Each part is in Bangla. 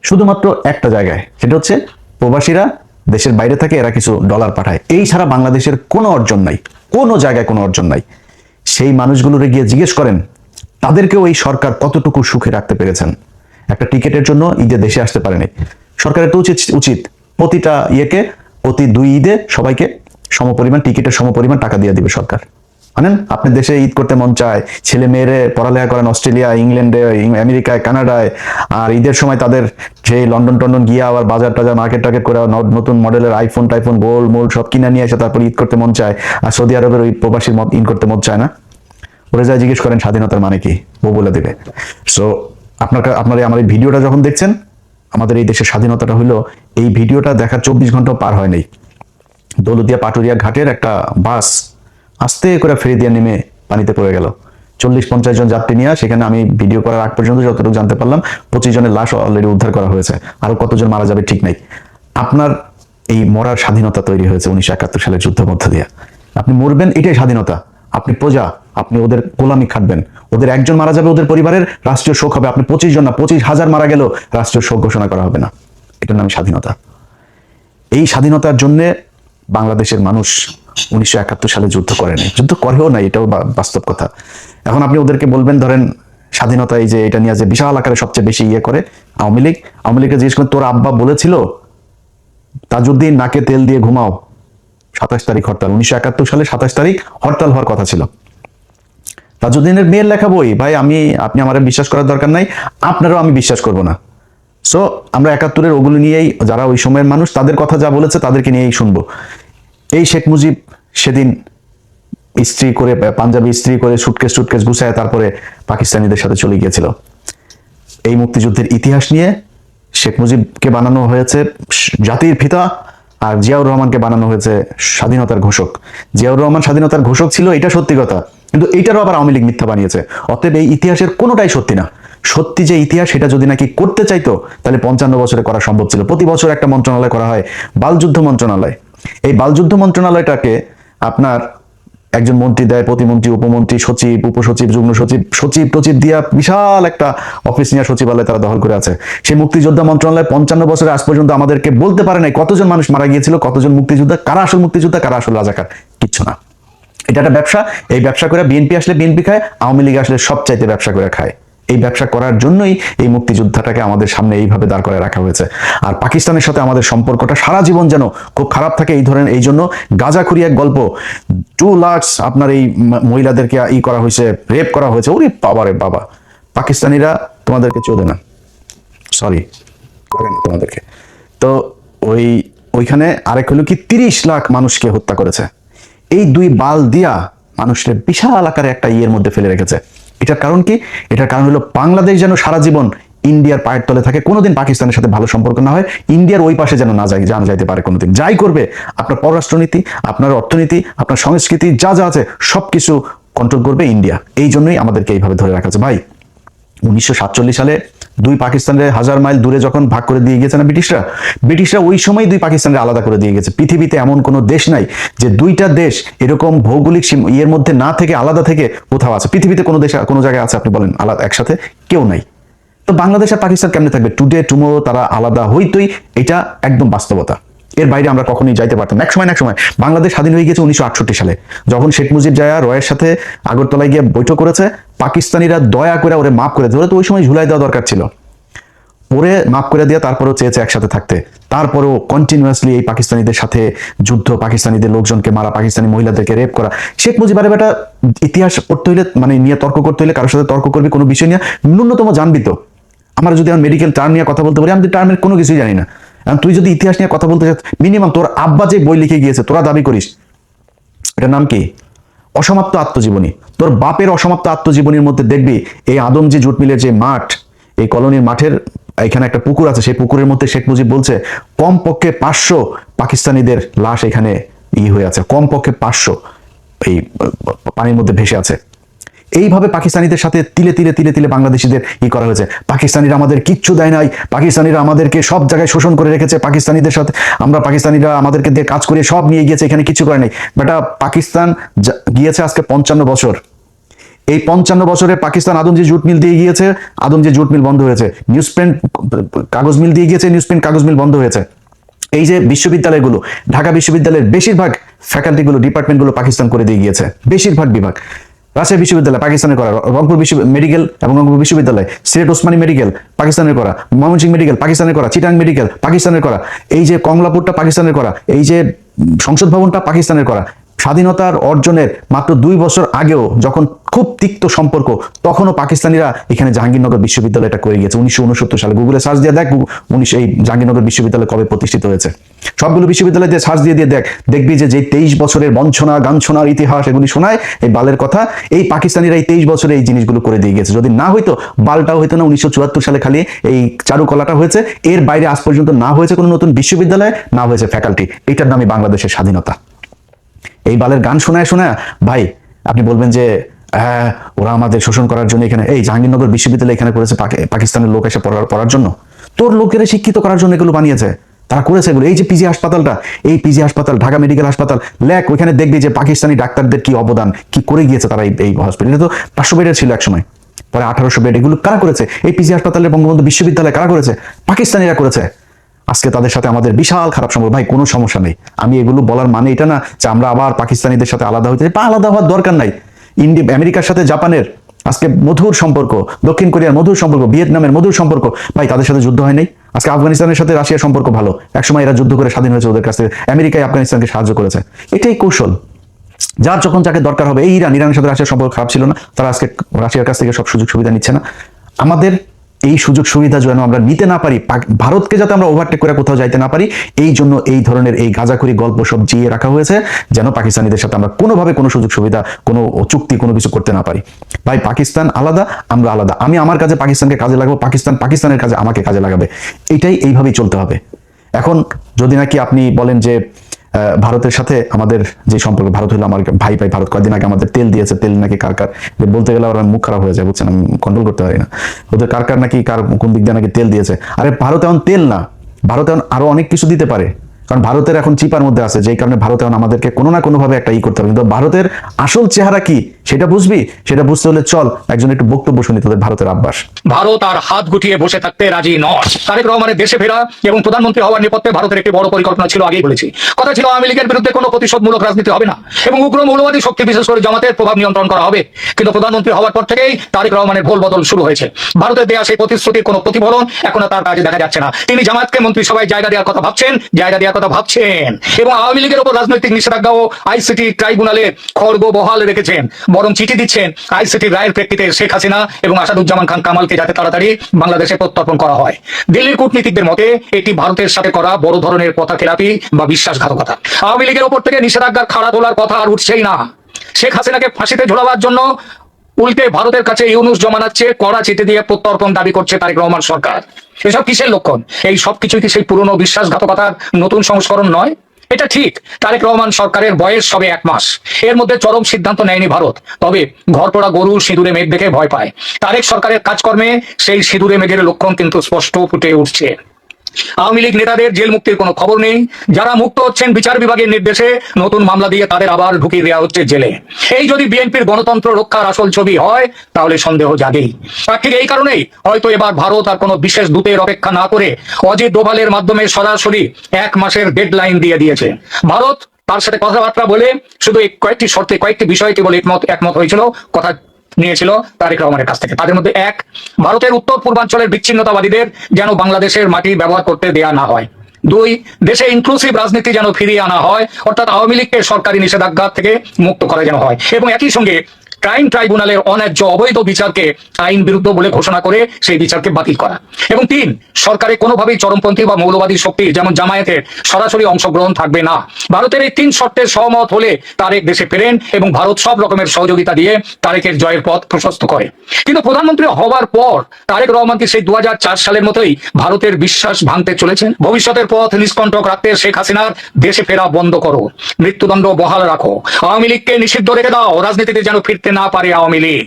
শুধুমাত্র একটা জায়গায়, সেটা হচ্ছে প্রবাসীরা দেশের বাইরে থাকে, এরা কিছু ডলার পাঠায়। এই ছাড়া বাংলাদেশের কোনো অর্জন নাই, কোনো জায়গায় কোনো অর্জন নাই। সেই মানুষগুলোরে গিয়ে জিজ্ঞেস করেন তাদেরকেও এই সরকার কতটুকু সুখে রাখতে পেরেছেন। একটা টিকিটের জন্য ঈদে দেশে আসতে পারেনি। সরকারের তো উচিত প্রতিটা ইয়েকে প্রতি 2 ঈদে সবাইকে সমপরিমাণ টিকিটের সমপরিমাণ টাকা দিয়ে দিবে সরকার। মানেন, আপনি দেশে ঈদ করতে মন চায়, ছেলে মেয়েরে পড়ালেখা করেন অস্ট্রেলিয়া, ইংল্যান্ডে, আমেরিকায়, কানাডায়, আর ঈদের সময় তাদের সেই লন্ডন টন্ডন গিয়ে আবার বাজার টাজার মার্কেট টার্কেট করে নতুন মডেলের আইফোন টাইফোন গোল্ড মোল্ড সব কিনে নিয়ে এসে তারপর ঈদ করতে মন চায়। আর সৌদি আরবের ওই প্রবাসীর মত ঈদ করতে মন চায় না। ওরা যায় জিজ্ঞেস করেন স্বাধীনতার মানে কি, ও বলে দেবে। সো আপনারা আমার এই ভিডিওটা যখন দেখছেন, আমাদের এই দেশের স্বাধীনতাটা হলো, এই ভিডিওটা দেখার 24 ঘন্টাও পার হয় নাই। দৌলতদিয়া পাটুরিয়া ঘাটের একটা বাস আস্তে করে ফেরি দিয়ে নেমে পানিতে পড়ে গেল। 40-50 জন যাত্রী নিয়ে, সেখানে আমি ভিডিও করার আগ পর্যন্ত যতটুকু জানতে পারলাম 25 জনের লাশ অলরেডি উদ্ধার করা হয়েছে। আরো কতজন মারা যাবে ঠিক নাই। আপনার এই মরার স্বাধীনতা তৈরি হয়েছে 1971 সালের যুদ্ধের মধ্য দিয়ে। আপনি মরবেন, এটাই স্বাধীনতা। আপনি প্রজা, আপনি ওদের গোলামি খাটবেন। ওদের একজন মারা যাবে, ওদের পরিবারের রাষ্ট্রীয় শোক হবে। আপনি 25 জন না, 25,000 মারা গেলেও রাষ্ট্রীয় শোক ঘোষণা করা হবে না। এটার নাম স্বাধীনতা। এই স্বাধীনতার জন্য বাংলাদেশের মানুষ 1971 সালে যুদ্ধ করেনি, যুদ্ধ করেও নাই, এটাও বাস্তব কথা। এখন আপনি ওদেরকে বলবেন, ধরেন স্বাধীনতা এই যে এটা নিয়ে যে বিশাল আকারে সবচেয়ে বেশি ইয়ে করে আওয়ামী লীগকে জিজ্ঞেস করেন তোর আব্বা বলেছিল তাজউদ্দিন নাকে তেল দিয়ে ঘুমাও, 27 তারিখ হরতাল, 1971 সালে 27 তারিখ হরতাল হওয়ার কথা ছিল। তাজউদ্দিনের মেয়ের লেখা বই, ভাই আপনি আমার বিশ্বাস করার দরকার নাই, আপনারাও আমি বিশ্বাস করব না। সো আমরা 71-এর ওগুলো নিয়েই, যারা ওই সময়ের মানুষ তাদের কথা যা বলেছে তাদেরকে নিয়েই শুনবো। এই শেখ মুজিব সেদিন ইস্ত্রি করে, পাঞ্জাবি ইস্ত্রি করে, সুটকেস গুছায় তারপরে পাকিস্তানিদের সাথে চলে গিয়েছিল। এই মুক্তিযুদ্ধের ইতিহাস নিয়ে শেখ মুজিবকে বানানো হয়েছে জাতির পিতা, আর জিয়াউর রহমানকে বানানো হয়েছে স্বাধীনতার ঘোষক। জিয়াউর রহমান স্বাধীনতার ঘোষক ছিল, এটা সত্যি কথা, কিন্তু এইটারও আবার আওয়ামী লীগ মিথ্যা বানিয়েছে। অতএব এই ইতিহাসের কোনোটাই সত্যি না। সত্যি যে ইতিহাস, সেটা যদি নাকি করতে চাইতো তাহলে 55 বছরে করা সম্ভব ছিল। প্রতি বছর একটা মন্ত্রণালয় করা হয়, বালযুদ্ধ মন্ত্রণালয়। এই বালযুদ্ধ মন্ত্রণালয়টাকে আপনার একজন মন্ত্রী দেয়, প্রতিমন্ত্রী, উপমন্ত্রী, সচিব, উপসচিব, যুগ্ম সচিব, সচিব টচিব দিয়া বিশাল একটা অফিস নিয়ে সচিবালয় তারা দখল করে আছে। সেই মুক্তিযোদ্ধা মন্ত্রণালয় 55 বছরে আজ পর্যন্ত আমাদেরকে বলতে পারে নাই কতজন মানুষ মারা গিয়েছিল, কতজন মুক্তিযোদ্ধা, কারা আসল মুক্তিযোদ্ধা, কারা আসল রাজাকার, কিচ্ছু না। এটা একটা ব্যবসা। এই ব্যবসা করে বিএনপি আসলে বিএনপি খায়, আওয়ামী লীগ আসলে সবচাইতে ব্যবসা করে খায়। এই ব্যবসা করার জন্যই এই মুক্তিযোদ্ধাটাকে আমাদের সামনে এইভাবে দাঁড় করে রাখা হয়েছে। আর পাকিস্তানের সাথে আমাদের সম্পর্কটা সারা জীবন যেন খুব খারাপ থাকে, এই জন্য গাজাখুরি এক গল্প, 2 লাখ আপনার এই মহিলাদেরকে করা হয়েছে, রেপ করা হয়েছে। ওরে বাবা রে বাবা, পাকিস্তানিরা তোমাদেরকে চোদে না, সরি লাগে না তোমাদেরকে। তো ওইখানে আরেক হলো কি 30 লাখ মানুষকে হত্যা করেছে। এই 2 বাল দিয়া মানুষের বিশাল আকারে একটা ইয়ের মধ্যে ফেলে রেখেছে। এটার কারণ কি? এটার কারণ হলো বাংলাদেশ যেন সারা জীবন ইন্ডিয়ার পায়ের তলে থাকে, কোনোদিন পাকিস্তানের সাথে ভালো সম্পর্ক না হয়, ইন্ডিয়ার ওই পাশে যেন না যাইতে পারে কোনোদিন। যাই করবে, আপনার পররাষ্ট্রনীতি, আপনার অর্থনীতি, আপনার সংস্কৃতি যা যা আছে সবকিছু কন্ট্রোল করবে ইন্ডিয়া। এই জন্যই আমাদেরকে এইভাবে ধরে রাখা আছে। ভাই 1947 সালে 2 পাকিস্তানের 1000 মাইল দূরে যখন ভাগ করে দিয়ে গেছে না ব্রিটিশরা ওই সময় 2 পাকিস্তানের আলাদা করে দিয়ে গেছে। পৃথিবীতে এমন কোনো দেশ নাই যে 2টা দেশ এরকম ভৌগোলিক ইয়ের মধ্যে না থেকে আলাদা থেকে কোথাও আছে। পৃথিবীতে কোনো দেশ কোনো জায়গায় আছে আপনি বলেন আলাদা একসাথে? কেউ নাই। তো বাংলাদেশ আর পাকিস্তান কেমনে থাকবে? টুডে টুমোরো তারা আলাদা হইতই, এটা একদম বাস্তবতা। এর বাইরে আমরা কখনোই যাইতে পারতাম না। এক সময় বাংলাদেশ স্বাধীন হয়ে গেছে 1968 সালে, যখন শেখ মুজিব জায়া রয়ের সাথে আগরতলায় গিয়ে বৈঠক করেছে। পাকিস্তানিরা দয়া করে ওরে মাফ করে দিয়েছে। তো ওই সময় ঝুলাই দেওয়া দরকার ছিল, ওরে মাফ করে দিয়ে তারপরেও চেয়েছে একসাথে থাকতে। তারপরেও কন্টিনিউয়াসলি এই পাকিস্তানিদের সাথে যুদ্ধ, পাকিস্তানিদের লোকজনকে মারা, পাকিস্তানি মহিলাদেরকে রেপ করা। শেখ মুজিবের বেটা ইতিহাস পড়তে হইলে, মানে নিয়ে তর্ক করতে হইলে, কারোর সাথে তর্ক করবি কোনো বিষয় নিয়ে, ন্যূনতম জানবি তো। আমরা যদি আমার মেডিকেল টার্ম নিয়ে কথা বলতে পারি, আমি টার্মের কোনো কিছুই জানি না। তুই যদি ইতিহাস নিয়ে কথা বলতে চাস, মিনিমাম তোর আব্বা যে বই লিখে গিয়েছে তোরা দাবি করিস, এটার নাম কি? অসমাপ্ত আত্মজীবনী। তোর বাপের অসমাপ্ত আত্মজীবনীর মধ্যে দেখবি এই আদমজি জুট মিলের যে মাঠ, এই কলোনির মাঠের এখানে একটা পুকুর আছে, সেই পুকুরের মধ্যে শেখ মুজিব বলছে কমপক্ষে 500 পাকিস্তানিদের লাশ এখানে হয়ে আছে, কমপক্ষে 500 এই পানির মধ্যে ভেসে আছে। এইভাবে পাকিস্তানিদের সাথে তিলে তিলে তিলে তিলে বাংলাদেশিদের করা হয়েছে। পাকিস্তানিরা আমাদের কিচ্ছু দেয় নাই, পাকিস্তানিরা আমাদেরকে সব জায়গায় শোষণ করে রেখেছে, পাকিস্তানিদের সাথে পাকিস্তানিরা আমাদেরকে দিয়ে কাজ করে সব নিয়ে গিয়েছে, এখানে কিছু করে নাই। বেটা পাকিস্তান গিয়েছে আজকে 55 বছর। এই 55 বছরে পাকিস্তান আদমজি জুট মিল দিয়ে গিয়েছে, আদমজি জুট মিল বন্ধ হয়েছে। নিউজ প্রিন্ট কাগজ মিল দিয়ে গিয়েছে, নিউজ প্রিন্ট কাগজ মিল বন্ধ হয়েছে। এই যে বিশ্ববিদ্যালয়গুলো, ঢাকা বিশ্ববিদ্যালয়ের বেশিরভাগ ফ্যাকাল্টিগুলো, ডিপার্টমেন্টগুলো পাকিস্তান করে দিয়ে গিয়েছে, বেশিরভাগ বিভাগ। রাজশাহী বিশ্ববিদ্যালয় পাকিস্তানের করা, রংপুর মেডিকেল এবং রংপুর বিশ্ববিদ্যালয়, সিলেট ওসমানী মেডিকেল পাকিস্তানের করা, ময়মনসিংহ মেডিকেল পাকিস্তানের করা, চিটাং মেডিকেল পাকিস্তানের করা, এই যে কমলাপুরটা পাকিস্তানের করা, এই যে সংসদ ভবনটা পাকিস্তানের করা। স্বাধীনতার অর্জনের মাত্র 2 বছর আগেও যখন খুব তিক্ত সম্পর্ক, তখনও পাকিস্তানিরা এখানে জাহাঙ্গীরনগর বিশ্ববিদ্যালয়টা করে গিয়েছে 1969 সালে। গুগলে সার্চ দিয়ে দেখ এই জাহাঙ্গীরনগর বিশ্ববিদ্যালয় কবে প্রতিষ্ঠিত হয়েছে। সবগুলো বিশ্ববিদ্যালয় দিয়ে সার্চ দিয়ে দেখবি যে 23 বছরের বঞ্চনা গাঞ্ছনার ইতিহাস এগুলি শোনায়, এই বালের কথা। এই পাকিস্তানিরা এই 23 বছরে এই জিনিসগুলো করে দিয়ে গেছে। যদি না হইতো, বালটাও হইতো না। 1974 সালে খালি এই চারুকলাটা হয়েছে, এর বাইরে আজ পর্যন্ত না হয়েছে কোনো নতুন বিশ্ববিদ্যালয়, না হয়েছে ফ্যাকাল্টি। এটার নামই বাংলাদেশের স্বাধীনতা। এই বালের গান শোনায় ভাই আপনি বলবেন যে হ্যাঁ ওরা আমাদের শোষণ করার জন্য এখানে, এই জাহাঙ্গীরনগর বিশ্ববিদ্যালয় এখানে করেছে পাকিস্তানের লোক এসে পড়ার জন্য, তোর লোকেরা শিক্ষিত করার জন্য এগুলো বানিয়েছে, তারা করেছে এগুলো। এই যে পিজি হাসপাতালটা, এই পিজি হাসপাতাল, ঢাকা মেডিকেল হাসপাতাল লেখ, ওইখানে দেখবি যে পাকিস্তানি ডাক্তারদের কি অবদান, কি করে গিয়েছে তারা এই হসপিটাল। এটা তো 500 বেডের ছিল একসময়, পরে 1800 বেড। এগুলো কারা করেছে? এই পিজি হাসপাতালের বঙ্গবন্ধু বিশ্ববিদ্যালয় কারা করেছে? পাকিস্তানিরা করেছে। আজকে তাদের সাথে আমাদের বিশাল খারাপ সম্পর্ক। ভাই কোনো সমস্যা নেই, আমি এগুলো বলার মানে এটা না যে আমরা আবার পাকিস্তানিদের সাথে আলাদা হইতে, আলাদা হওয়ার দরকার নাই। আমেরিকার সাথে জাপানের আজকে মধুর সম্পর্ক, দক্ষিণ কোরিয়ার মধুর সম্পর্ক, ভিয়েতনামের মধুর সম্পর্ক। ভাই তাদের সাথে যুদ্ধ হয় নাই। আজকে আফগানিস্তানের সাথে রাশিয়ার সম্পর্ক ভালো, একসময় এরা যুদ্ধ করে স্বাধীন হয়েছে ওদের কাছ থেকে। আমেরিকায় আফগানিস্তানকে সাহায্য করেছে। এটাই কৌশল। যার যখন যাকে দরকার হবে। এই ইরানের সাথে রাশিয়ার সম্পর্ক খারাপ ছিল না, তারা আজকে রাশিয়ার কাছ থেকে সব সুযোগ সুবিধা নিচ্ছে না। আমাদের এই সুযোগ সুবিধা যেন আমরা নিতে না পারি, ভারতকে যাতে আমরা ওভারটেক করে কোথাও যাইতে না পারি, এই জন্য এই ধরনের এই গাঁজাখুরি গল্প সব জিয়ে রাখা হয়েছে, যেন পাকিস্তানিদের সাথে আমরা কোনোভাবে কোনো সুযোগ সুবিধা, কোনো চুক্তি, কোনো কিছু করতে না পারি। ভাই পাকিস্তান আলাদা, আমরা আলাদা। আমি আমার কাজে পাকিস্তানকে কাজে লাগাবো, পাকিস্তান পাকিস্তানের কাজে আমাকে কাজে লাগাবে। এইভাবেই চলতে হবে। এখন যদি নাকি আপনি বলেন যে ভারতের সাথে আমাদের যে সম্পর্ক, ভারত হলো আমার ভাই। ভারত কয়েকদিন আগে আমাদের তেল দিয়েছে, তেল নাকি কার বলতে গেলে ওরা মুখ খারাপ হয়ে যায়, বুঝছেন, আমি কন্ট্রোল করতে পারি না। ওদের কার নাকি কোন দিক দিয়ে নাকি তেল দিয়েছে। আরে ভারত এখন তেল না, ভারত এখন আরো অনেক কিছু দিতে পারে, কারণ ভারতের এখন চিপার মধ্যে আছে, যেই কারণে ভারত এখন আমাদেরকে কোনো না কোনো ভাবে একটা করতে হবে। কিন্তু ভারতের আসল চেহারা কি সেটা বুঝবি, সেটা বুঝতে হলে চল একজন একটু বক্তব্য শুনি তোদের ভারতের আব্বাস। ভারত আর হাত গুটিয়ে বসে থাকতে রাজি নয়। তারেক রহমানের দেশে ফেরা এবং প্রধানমন্ত্রী হওয়ার নেপথ্যে ভারতের একটি বড় পরিকল্পনা ছিল, আগেই বলেছি। কথা ছিল আওয়ামী লীগের বিরুদ্ধে কোনো প্রতিশোধমূলক রাজনীতি হবে না এবং উগ্র মৌলবাদী শক্তি বিশেষ করে জামাতের প্রভাব নিয়ন্ত্রণ করা হবে। কিন্তু প্রধানমন্ত্রী হওয়ার পর থেকেই তারেক রহমানের ভোল বদল শুরু হয়েছে। ভারতের দেয়া সেই প্রতিশ্রুতির কোনো প্রতিফলন এখন তার কাজে দেখা যাচ্ছে না। তিনি জামাতকে মন্ত্রিসভায় জায়গা দেওয়ার কথা ভাবছেন এবং আওয়ামী লীগের উপর রাজনৈতিক নিষেধাজ্ঞা ও আইসিটি ট্রাইব্যুনালে খড়গ বহাল রেখেছেন, বরং চিঠি দিচ্ছেন আইসিটি রায়ের প্রেক্ষিতে শেখ হাসিনা এবং আসাদুজ্জামান খান কামালকে যাতে তাড়াতাড়ি বাংলাদেশে প্রত্যর্পণ করা হয়। দিল্লির কূটনীতিকদের মতে এটি ভারতের সাথে করা বড় ধরনের কথাখেলাপি বা বিশ্বাসঘাতকতা। আওয়ামী লীগের উপর থেকে নিষেধাজ্ঞার খাড়া তোলার কথা আর উঠছেই না। শেখ হাসিনাকে ফাঁসিতে ঝোলাবার জন্য উল্টে ভারতের কাছে ইউনুস জমানাচ্ছে, কড়া চিঠি দিয়ে প্রত্যর্পণ দাবি করছে তারেক রহমান সরকার। এসব কিসের লক্ষণ? এই সব কিছুই কি সেই পুরনো বিশ্বাসঘাতকতার নতুন সংস্করণ নয়? এটা ঠিক, তারেক রহমান সরকারের বয়স সবে 1 মাস। এর মধ্যে চরম সিদ্ধান্ত নেয়নি ভারত, তবে ঘরপোড়া গরু সিঁদুরে মেঘ দেখে ভয় পায়। তারেক সরকারের কাজকর্মে সেই সিঁদুরে মেঘের লক্ষণ কিন্তু স্পষ্ট ফুটে উঠছে। আওয়ামী লীগ নেতাদের জেল মুক্তির কোনো খবর নেই। যারা মুক্ত হচ্ছেন বিচার বিভাগের নির্দেশে, নতুন মামলা দিয়ে তাদের আবার ঢুকিয়ে দেওয়া হচ্ছে জেলে। এই যদি বিএনপির গণতন্ত্র রক্ষার আসল ছবি হয়, তাহলে সন্দেহ জাগেই। আর ঠিক এই কারণেই হয়তো এবার ভারত আর কোনো বিশেষ দূতের অপেক্ষা না করে অজিত ডোভালের মাধ্যমে সরাসরি 1 মাসের ডেডলাইন দিয়ে দিয়েছে। ভারত তার সাথে কথাবার্তা বলে শুধু কয়েকটি শর্তে, কয়েকটি বিষয় কেবল একমত হয়েছিল, কথা নিয়েছিল তারেক রহমানের কাছ থেকে। তাদের মধ্যে 1, ভারতের উত্তর পূর্বাঞ্চলের বিচ্ছিন্নতাবাদীদের যেন বাংলাদেশের মাটি ব্যবহার করতে দেয়া না হয়। 2, দেশে ইনক্লুসিভ রাজনীতি যেন ফিরিয়ে আনা হয়, অর্থাৎ আওয়ামী লীগকে সরকারি নিষেধাজ্ঞা থেকে মুক্ত করা যেন হয় এবং একই সঙ্গে ক্রাইম ট্রাইব্যুনালের অন্যায্য অবৈধ বিচারকে আইন বিরুদ্ধ বলে ঘোষণা করে সেই বিচারকে বাতিল করা। এবং 3, সরকারে কোনোভাবেই চরমপন্থী বা মৌলবাদী শক্তি যেমন জামায়াতের সরাসরি অংশগ্রহণ থাকবে না। ভারতের এই 3 শর্তে সহমত হলে তারেক দেশে ফেরেন এবং ভারত সব রকমের সহযোগিতা দিয়ে তারেকের জয়ের পথ প্রশস্ত করে। কিন্তু প্রধানমন্ত্রী হওয়ার পর তারেক রহমান কি সেই 2004 সালের মতোই ভারতের বিশ্বাস ভাঙতে চলেছেন? ভবিষ্যতের পথ নিষ্কণ্টক রাখতে শেখ হাসিনার দেশে ফেরা বন্ধ করো, মৃত্যুদণ্ড বহাল রাখো, আওয়ামী লীগকে নিষিদ্ধ রেখে দাও, রাজনীতিতে যেন ফিরতে না পারে আওয়ামী লীগ,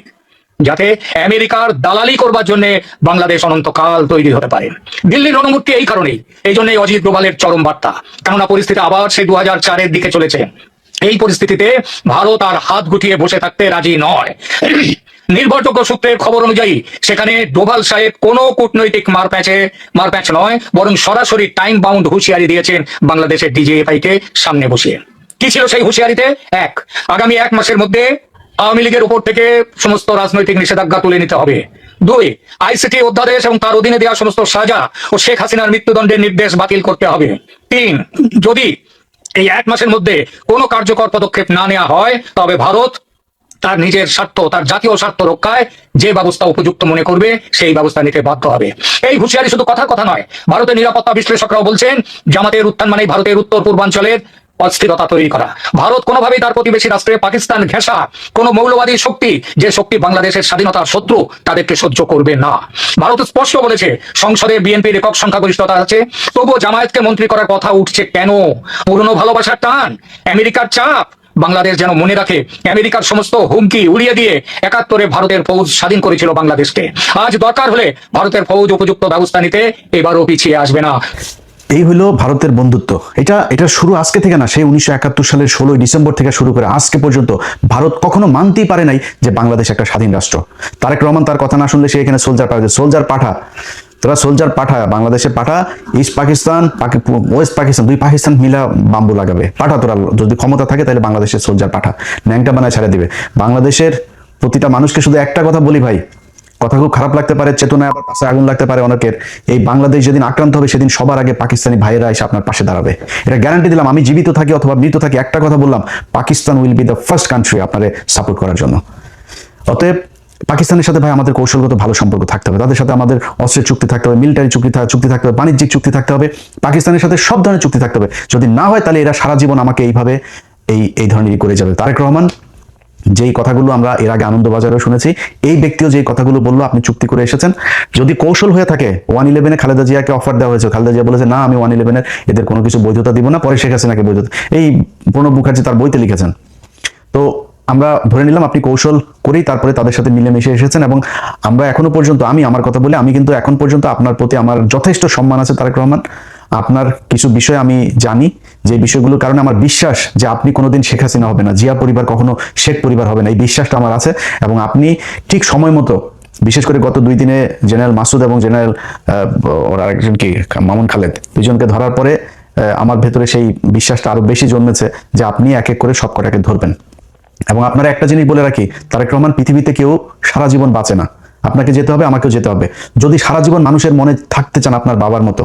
যাতে আমেরিকার দালালি করবার জন্য বাংলাদেশ অনন্তকাল তৈরি হতে পারে। দিল্লির রণমূর্তি এই কারণেই, এই জন্যই অজিত ডোভালের চরম বার্তা। কেননা পরিস্থিতি আবার সেই 2004-এর দিকে চলেছে। এই পরিস্থিতিতে ভারত আর হাত গুটিয়ে বসে থাকতে রাজি নয়। নির্ভরযোগ্য সূত্রের খবর অনুযায়ী সেখানে ডোভাল সাহেব কোনো কূটনৈতিক মারপ্যাচ নয়, বরং সরাসরি টাইম বাউন্ড হুঁশিয়ারি দিয়েছেন বাংলাদেশের ডিজিএফআই কে সামনে বসিয়ে। কি ছিল সেই হুঁশিয়ারিতে? এক, আগামী 1 মাসের মধ্যে আওয়ামী লীগের উপর থেকে সমস্ত রাজনৈতিক নিষেধাজ্ঞা তুলে নিতে হবে। 2, আইসিটি অধ্যাদেশ এবং তার অধীনে দেওয়া সমস্ত সাজা ও শেখ হাসিনার মৃত্যুদণ্ডের নির্দেশ বাতিল করতে হবে। 3, যদি এই 1 মাসের মধ্যে কোনো কার্যকর পদক্ষেপ না নেওয়া হয় তবে ভারত তার নিজের স্বার্থ, তার জাতীয় স্বার্থ রক্ষায় যে ব্যবস্থা উপযুক্ত মনে করবে সেই ব্যবস্থা নিতে বাধ্য হবে। এই হুঁশিয়ারি শুধু কথার কথা নয়, ভারতের নিরাপত্তা বিশ্লেষকরাও বলছেন জামাতের উত্থান মানে ভারতের উত্তর পূর্বাঞ্চলের অস্থিরতা তৈরি করা। ভারত কোনোভাবেই তার প্রতিবেশী রাষ্ট্রে পাকিস্তান ঘেঁষা কোনো মৌলবাদী শক্তি, যে শক্তি বাংলাদেশের স্বাধীনতার শত্রু, তাদেরকে সহ্য করবে না। ভারত স্পষ্ট বলেছে সংসদে বিএনপির একক সংখ্যাগরিষ্ঠতা আছে, তবুও জামায়াতকে মন্ত্রী করার কথা উঠছে কেন? পুরনো ভালোবাসার টান, আমেরিকার চাপ? বাংলাদেশ যেন মনে রাখে আমেরিকার সমস্ত হুমকি উড়িয়ে দিয়ে 71-এ ভারতের ফৌজ স্বাধীন করেছিল বাংলাদেশকে। আজ দরকার হলে ভারতের ফৌজ উপযুক্ত ব্যবস্থা নিতে এবারও পিছিয়ে আসবে না। এই হলো ভারতের বন্ধুত্ব। এটা শুরু আজকে থেকে না, সেই 1971 সালের 16 ডিসেম্বর থেকে শুরু করে আজকে পর্যন্ত ভারত কখনো মানতেই পারে নাই যে বাংলাদেশ একটা স্বাধীন রাষ্ট্র। তারেক রহমান তার কথা না শুনলে সে এখানে সোলজার পাঠা, তোরা সোলজার পাঠা, বাংলাদেশে পাঠা, ইস্ট পাকিস্তান, ওয়েস্ট পাকিস্তান, 2 পাকিস্তান মিলা বাম্বু লাগাবে, পাঠা তোরা, যদি ক্ষমতা থাকে তাহলে বাংলাদেশের সোলজার পাঠা, ন্যাংটা বানায় ছেড়ে দিবে। বাংলাদেশের প্রতিটা মানুষকে শুধু একটা কথা বলি ভাই, কথা খুব খারাপ লাগতে পারে, চেতনায় আবার পাশে আগুন লাগতে পারে অনেকের, এই বাংলাদেশ যেদিন আক্রান্ত হবে সেদিন সবার আগে পাকিস্তানি ভাইয়েরা এসে আপনার পাশে দাঁড়াবে, এটা গ্যারান্টি দিলাম। আমি জীবিত থাকি অথবা মৃত থাকি, একটা কথা বললাম, Pakistan will be the first country আপনারে সাপোর্ট করার জন্য। অতএব পাকিস্তানের সাথে ভাই আমাদের কৌশলগত ভালো সম্পর্ক থাকতে হবে, তাদের সাথে আমাদের অস্ত্রের চুক্তি থাকতে হবে, মিলিটারি চুক্তি থাকতে হবে, বাণিজ্যিক চুক্তি থাকতে হবে, পাকিস্তানের সাথে সব ধরনের চুক্তি থাকতে হবে। যদি না হয় তাহলে এরা সারা জীবন আমাকে এইভাবে এই ধরনেরই করে যাবে। তারেক রহমান যেই কথাগুলো আমরা এর আগে আনন্দবাজারেও শুনেছি, এই ব্যক্তিও যেই কথাগুলো বললো, আপনি চুক্তি করে এসেছেন, যদি কৌশল হয়ে থাকে, 111-এ খালেদা জিয়াকে অফার দেওয়া হয়েছে, খালেদা জিয়া বলেছে না আমি 111-এর এদের কোনো কিছু বৈধতা দিব না, পরে শেখ হাসিনাকে বৈধতা, এই প্রণব মুখার্জি তার বইতে লিখেছেন। তো আমরা ধরে নিলাম আপনি কৌশল করেই তারপরে তাদের সাথে মিলেমিশে এসেছেন, এবং আমরা এখনো পর্যন্ত, আমি আমার কথা বলে, আমি কিন্তু এখন পর্যন্ত আপনার প্রতি আমার যথেষ্ট সম্মান আছে তারেক রহমান। আপনার কিছু বিষয় আমি জানি, যে বিষয়গুলোর কারণে আমার বিশ্বাস যে আপনি কোনোদিন শেখ হাসিনা হবে না, জিয়া পরিবার কখনো শেখ পরিবার হবে না, এই বিশ্বাসটা আমার আছে। এবং আপনি ঠিক সময় মতো, বিশেষ করে গত 2 দিনে জেনারেল মাসুদ এবং জেনারেল ওর আরেকজন কি মামুন খালেদ, দুজনকে ধরার পরে আমার ভেতরে সেই বিশ্বাসটা আরো বেশি জন্মেছে যে আপনি এক এক করে সব কটাকে ধরবেন। এবং আপনারা একটা জিনিস বলে রাখি, তারেক রহমান, পৃথিবীতে কেউ সারা জীবন বাঁচে না, আপনাকে যেতে হবে, আমাকেও যেতে হবে। যদি সারা জীবন মানুষের মনে থাকতে চান আপনার বাবার মতো,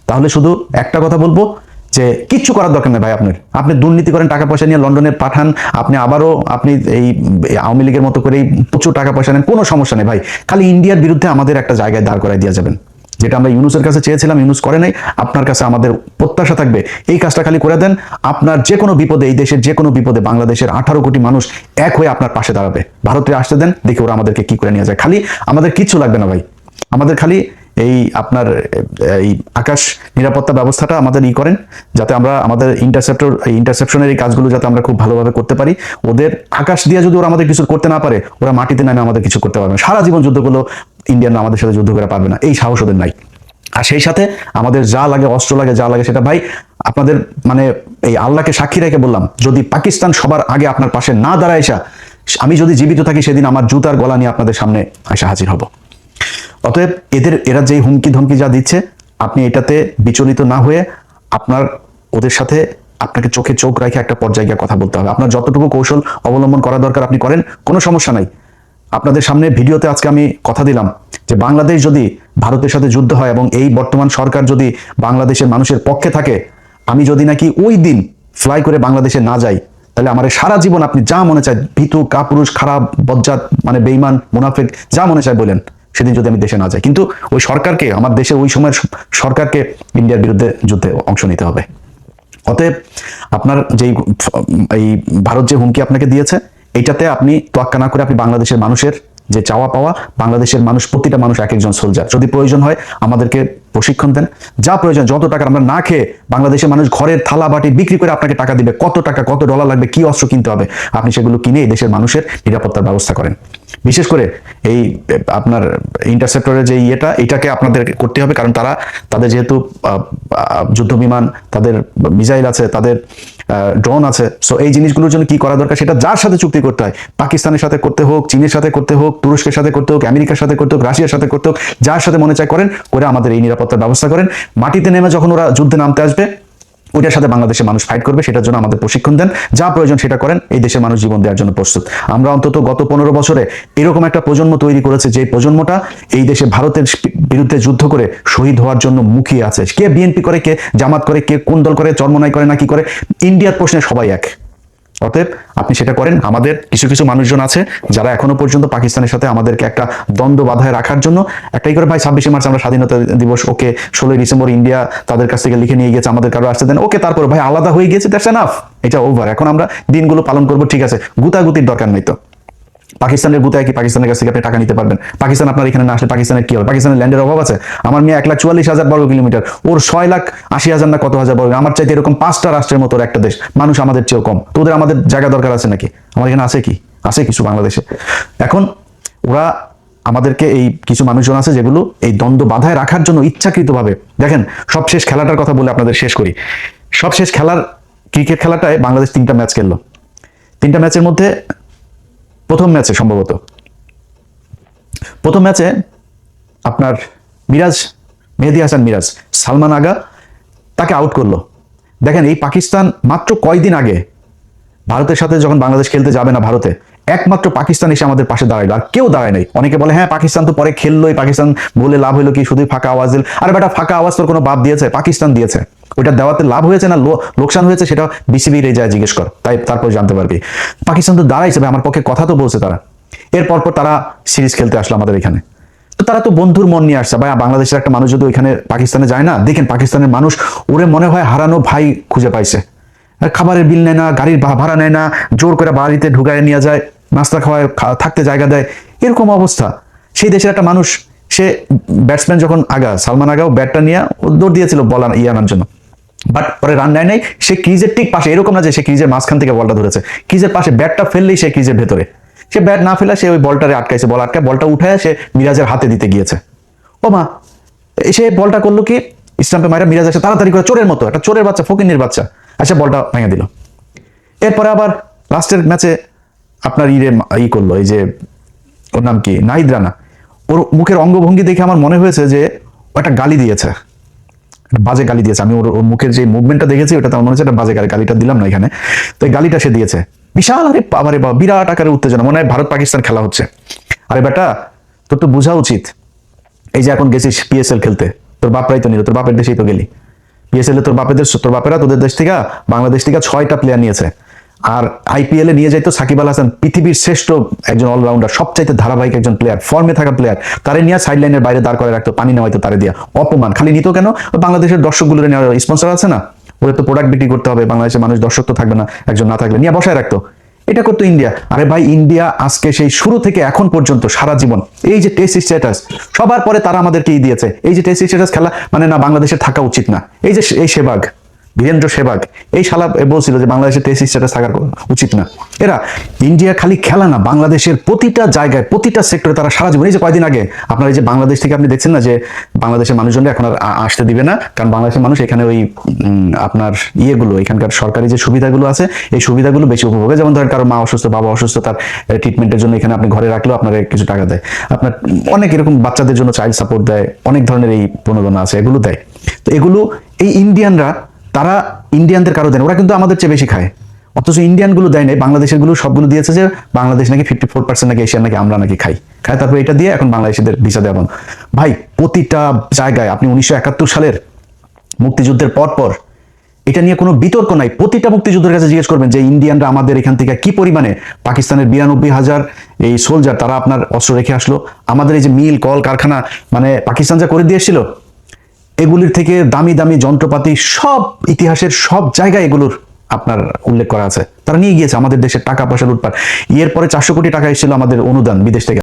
তাহলে শুধু একটা কথা বলবো যে কিচ্ছু করার দরকার নেই ভাই। আপনি দুর্নীতি করেন, টাকা পয়সা নিয়ে লন্ডনে পাঠান, আপনি আবারও এই আওয়ামী লীগের মতো করে প্রচুর টাকা পয়সা নেন, কোনো সমস্যা নেই ভাই। খালি ইন্ডিয়ার বিরুদ্ধে আমাদের একটা জায়গায় দাঁড় করাই দিয়ে যাবেন, যেটা আমরা ইউনুসের কাছে চেয়েছিলাম, ইউনুস করে নাই। আপনার কাছে আমাদের প্রত্যাশা থাকবে এই কাজটা খালি করে দেন, আপনার যে কোনো বিপদে, এই দেশের যে কোনো বিপদে বাংলাদেশের 18 কোটি মানুষ এক হয়ে আপনার পাশে দাঁড়াবে। ভারতে আসতে দেন, দেখি ওরা আমাদেরকে কি করে নিয়ে যায়। খালি আমাদের কিচ্ছু লাগবে না ভাই, আমাদের খালি এই আপনার এই আকাশ নিরাপত্তা ব্যবস্থাটা আমাদের করেন, যাতে আমরা আমাদের ইন্টারসেপশনের এই কাজগুলো যাতে আমরা খুব ভালোভাবে করতে পারি। ওদের আকাশ দিয়ে যদি ওরা আমাদের কিছু করতে না পারে, ওরা মাটিতে নামে আমাদের কিছু করতে পারবে না। সারা জীবন যুদ্ধ করলেও ইন্ডিয়ানরা আমাদের সাথে যুদ্ধ করে পারবে না, এই সাহস ওদের নাই। আর সেই সাথে আমাদের যা লাগে, অস্ত্র লাগে, যা লাগে, সেটা ভাই আপনাদের মানে এই আল্লাহকে সাক্ষী রেখে বললাম, যদি পাকিস্তান সবার আগে আপনার পাশে না দাঁড়ায়, আমি যদি জীবিত থাকি সেদিন আমার জুতার গলা নিয়ে আপনাদের সামনে এসে হাজির হব। অতএব এরা যেই হুমকি ধমকি যা দিচ্ছে, আপনি এটাতে বিচলিত না হয়ে আপনার ওদের সাথে আপনাকে চোখে চোখ রেখে একটা পর্যায়ে গিয়ে কথা বলতে হবে। আপনার যতটুকু কৌশল অবলম্বন করা দরকার আপনি করেন, কোনো সমস্যা নাই। আপনাদের সামনে ভিডিওতে আজকে আমি কথা দিলাম যে বাংলাদেশ যদি ভারতের সাথে যুদ্ধ হয় এবং এই বর্তমান সরকার যদি বাংলাদেশের মানুষের পক্ষে থাকে, আমি যদি নাকি ওই দিন ফ্লাই করে বাংলাদেশে না যাই, তাহলে আমার সারা জীবন আপনি যা মনে চায়, ভীতু, কাপুরুষ, খারাপ, বজ্জাত, মানে বেঈমান, মুনাফিক, যা মনে চায় বলেন, সেদিন যদি আমি দেশে না যাই। কিন্তু ওই সরকারকে, আমার দেশের ওই সময়ের সরকারকে ইন্ডিয়ার বিরুদ্ধে যুদ্ধে অংশ নিতে হবে। অতএব আপনার যেই এই ভারত যে হুমকি আপনাকে দিয়েছে, এইটাতে আপনি তোয়াক্কা না করে আপনি বাংলাদেশের মানুষের যে চাওয়া পাওয়া, বাংলাদেশের মানুষ, প্রতিটা মানুষ এক একজন সোলজার, যদি প্রয়োজন হয় আমাদেরকে প্রশিক্ষণ দেন, যা প্রয়োজন, যত টাকা, আমরা না খেয়ে বাংলাদেশের মানুষ ঘরের থালা বাটি বিক্রি করে আপনাকে টাকা দিবে, কত টাকা, কত ডলার লাগবে, কি অস্ত্র কিনতে হবে, আপনি সেগুলো কিনে এই দেশের মানুষের নিরাপত্তার ব্যবস্থা করেন। বিশেষ করে এই আপনার ইন্টারসেপ্টরের যে এটাকে আপনাদের করতে হবে, কারণ তাদের যেহেতু যুদ্ধ বিমান, তাদের মিসাইল আছে, তাদের ড্রোন আছে। সো এই জিনিসগুলোর জন্য কি করা দরকার, সেটা যার সাথে চুক্তি করতে হয়, পাকিস্তানের সাথে করতে হোক, চীনের সাথে করতে হোক, তুরস্কের সাথে করতে হোক, আমেরিকার সাথে করতে হোক, রাশিয়ার সাথে করতে হোক, যার সাথে মনে চায় করেন, করে আমাদের এই নিরাপত্তার ব্যবস্থা করেন। মাটিতে নেমে যখন ওরা যুদ্ধে নামতে আসবে, ওইটার সাথে বাংলাদেশের মানুষ ফাইট করবে, সেটার জন্য আমাদের প্রশিক্ষণ দেন, যা প্রয়োজন সেটা করেন। এই দেশের মানুষ জীবন দেওয়ার জন্য প্রস্তুত। আমরা অন্তত গত 15 বছরে এরকম একটা প্রজন্ম তৈরি করেছে, যে প্রজন্মটা এই দেশে ভারতের বিরুদ্ধে যুদ্ধ করে শহীদ হওয়ার জন্য মুখিয়ে আছে। কে বিএনপি করে, কে জামাত করে, কে কোন দল করে, চরমনাই করে না কি করে, ইন্ডিয়ার প্রশ্নে সবাই এক। অতএব আপনি সেটা করেন। আমাদের কিছু কিছু মানুষজন আছে যারা এখনো পর্যন্ত পাকিস্তানের সাথে আমাদেরকে একটা দ্বন্দ্ব বাধায় রাখার জন্য একটাই করে, ভাই 26শে মার্চ আমরা স্বাধীনতা দিবস, ওকে 16ই ডিসেম্বর ইন্ডিয়া তাদের কাছ থেকে লিখে নিয়ে গেছে, আমাদের কারো আসতে দেন, ওকে, তারপর ভাই আলাদা হয়ে গেছে, দ্যাটস এনাফ, এটা ওভার। এখন আমরা দিনগুলো পালন করবো, ঠিক আছে, গুতাগুতির দরকার নেই। তো পাকিস্তানের গুতায় কি পাকিস্তানের কাছ থেকে আপনি টাকা নিতে পারবেন? পাকিস্তান আপনার এখানে না আসলে পাকিস্তানের কি হবে? পাকিস্তানের ল্যান্ডের অভাব আছে? আমার মেয়ে 1,44,000 বর্গ কিলোমিটার, ওর 6,80,000 না কত হাজার বর্গ। আমার চাইতে এরকম 5টা রাষ্ট্রের মতো একটা দেশ, মানুষ আমাদের চেয়েও কম। তো ওদের আমাদের জায়গা দরকার আছে নাকি? আমার এখানে আছে কি? আছে কিছু বাংলাদেশে। এখন ওরা আমাদেরকে, এই কিছু মানুষজন আছে যেগুলো এই দ্বন্দ্ব বাধায় রাখার জন্য ইচ্ছাকৃতভাবে, দেখেন সবশেষ খেলাটার কথা বলে আপনাদের শেষ করি। সবশেষ খেলার ক্রিকেট খেলাটায় বাংলাদেশ 3টা ম্যাচ খেললো। 3টা ম্যাচের মধ্যে প্রথম ম্যাচে সম্ভবত প্রথম ম্যাচে আপনার মেহেদী হাসান মিরাজ, সালমান আগা তাকে আউট করলো। দেখেন এই পাকিস্তান মাত্র কয়দিন আগে ভারতের সাথে যখন বাংলাদেশ খেলতে যাবে না ভারতে, একমাত্র পাকিস্তান এসে আমাদের পাশে দাঁড়াইলো, আর কেউ দাঁড়ায় নাই। অনেকে বলে হ্যাঁ পাকিস্তান তো পরে খেললোই, পাকিস্তান বলে লাভ হলো কি, শুধুই ফাঁকা আওয়াজ দিল। আরে বেটা, ফাঁকা আওয়াজ তোর কোনো বাপ দিয়েছে? পাকিস্তান দিয়েছে। ওইটা দেওয়াতে লাভ হয়েছে না লোকসান হয়েছে, সেটা বিসিবির এই যায় জিজ্ঞেস কর, তাই তারপর জানতে পারবি। পাকিস্তান তো দাঁড়াইছে ভাই, আমার পক্ষে কথা তো বলছে তারা। এরপর তারা সিরিজ খেলতে আসলো আমাদের এখানে। তো তারা তো বন্ধুর মন নিয়ে আসছে ভাই। বাংলাদেশের একটা মানুষ যদি ওইখানে পাকিস্তানে যায় না, দেখেন পাকিস্তানের মানুষ ওরে মনে হয় হারানো ভাই খুঁজে পাইছে। খাবারের বিল নেয় না, গাড়ির ভাড়া নেয় না, জোর করে বাড়িতে ঢুকায় নিয়ে যায়, নাস্তা খাওয়ায়, থাকতে জায়গা দেয়, এরকম অবস্থা। সেই দেশের একটা মানুষ, সে ব্যাটসম্যান যখন সালমান আগাও ব্যাটটা নিয়ে দৌড় দিয়েছিল বল আনার জন্য, বাট পরে রান নেয় নাই। সে ক্রিজের ঠিক পাশে, এরকম না যে সে ক্রিজের মাঝখান থেকে বলটা ধরেছে, ক্রিজের পাশে ব্যাটটা ফেললেই সে ক্রিজের ভেতরে, সে ব্যাট না ফেলা, সে ওই বলটারে আটকাইছে, বল আটকায় বলটা উঠায় সে মিরাজের হাতে দিতে গিয়েছে। ও মা, সে বলটা করলো কি, স্টাম্পে মারা, মিরাজ এসে তাড়াতাড়ি করে চোরের মতো, একটা চোরের বাচ্চা, ফকিন্নির বাচ্চা, আচ্ছা বলটা ভেঙে দিল। এরপরে আবার লাস্টের ম্যাচে আপনার করলো, এই যে ওর নাম কি, নাহিদ রানা, ওর মুখের অঙ্গভঙ্গি দেখে আমার মনে হয়েছে যে ও একটা গালি দিয়েছে, বাজে গালি দিয়েছে। আমি ওর মুখের যে মুভমেন্টটা দেখেছি, ওটা আমার মনে হচ্ছে একটা বাজে গালিটা দিলাম না এখানে, তো এই গালিটা সে দিয়েছে। বিশাল, আরে বাবা, বিরাট আকারে উত্তেজনা, মনে হয় ভারত পাকিস্তান খেলা হচ্ছে। আরে বেটা, তোর তো বোঝা উচিত, এই যে এখন গেছিস পিএসএল খেলতে, তোর বাপরাই তো নিল, তোর বাপের দেশেই তো গেলি পিএসএল এ, তোর বাপেরা তোদের দেশ থেকে, বাংলাদেশ থেকে 6টা প্লেয়ার নিয়েছে। আর আইপিএল এ নিয়ে যাইতো সাকিব আল হাসান, পৃথিবীর শ্রেষ্ঠ একজন অলরাউন্ডার, সবচাইতে ধারাবাহিক একজন প্লেয়ার, ফর্মে থাকা প্লেয়ার, তারে নিয়ে সাইড লাইনের বাইরে দাঁড় করে রাখতো, পানি নেওয়াইতো তারে দিয়া। অপমান খালি নিত কেন? বাংলাদেশের দর্শকগুলোর নেওয়ার স্পন্সর আছে না, ওদের তো প্রোডাক্ট বিক্রি করতে হবে, বাংলাদেশের মানুষ দর্শক তো থাকবে না, একজন না থাকলে নিয়ে বসায় রাখতো। এটা করতো ইন্ডিয়া। আরে ভাই, ইন্ডিয়া আজকে সেই শুরু থেকে এখন পর্যন্ত সারা জীবন এই যে টেস্ট স্ট্যাটাস, সবার পরে তারা আমাদেরকে দিয়েছে, এই যে টেস্ট স্ট্যাটাস খেলা মানে না, বাংলাদেশের থাকা উচিত না। এই যে এই সেবাগ, বীরেন্দ্র সেবাগ, এই শালা বলছিল যে বাংলাদেশের টেস্ট স্ট্যাটাস থাকার উচিত না। এরা ইন্ডিয়া খালি খেলা না, বাংলাদেশের প্রতিটা জায়গায়, প্রতিটা সেক্টরে তারা সারা জীবন, এই যে কয়দিন আগে আপনার এই যে বাংলাদেশ থেকে আপনি দেখছেন না যে বাংলাদেশের মানুষজনরা এখন আর আসতে দিবে না, কারণ বাংলাদেশের মানুষ এখানে ওই আপনার এখানকার সরকারি যে সুবিধাগুলো আছে, এই সুবিধাগুলো বেশি উপভোগে। যেমন ধরেন কারো মা অসুস্থ, বাবা অসুস্থ, তার ট্রিটমেন্টের জন্য এখানে আপনি ঘরে রাখলেও আপনার কিছু টাকা দেয়, আপনার অনেক এরকম বাচ্চাদের জন্য চাইল্ড সাপোর্ট দেয়, অনেক ধরনের এই প্রণোদনা আছে, এগুলো দেয়। তো এগুলো এই ইন্ডিয়ানরা, তারা ইন্ডিয়ানদের কারো দেন, ওরা কিন্তু আমাদের চেয়ে বেশি খায়, অথচ ইন্ডিয়ানগুলো দেয় নাই, বাংলাদেশের গুলো সবগুলো দিয়েছে যে বাংলাদেশ নাকি 54% নাকি এশিয়ার নাকি আমরা নাকি খাই, তারপর এটা দিয়ে এখন বাংলাদেশিদের ভিসা দেওয়া বন্ধ। ভাই প্রতিটা জায়গায় আপনি 1971 সালের মুক্তিযুদ্ধের পর এটা নিয়ে কোনো বিতর্ক নাই, প্রতিটা মুক্তিযুদ্ধের কাছে জিজ্ঞেস করবেন যে ইন্ডিয়ানরা আমাদের এখান থেকে কি পরিমাণে, পাকিস্তানের 92,000 এই সোলজার তারা আপনার অস্ত্র রেখে আসলো, আমাদের এই যে মিল কল কারখানা মানে পাকিস্তান যা করে দিয়েছিল, এগুলির থেকে দামি দামি যন্ত্রপাতি, সব ইতিহাসের সব জায়গায় এগুলোর আপনার উল্লেখ করা আছে। তারা নিয়ে গিয়েছে, আমাদের দেশের টাকা পয়সা লুটপাট। এরপরে 400 কোটি টাকা এসেছিল আমাদের অনুদান বিদেশ থেকে।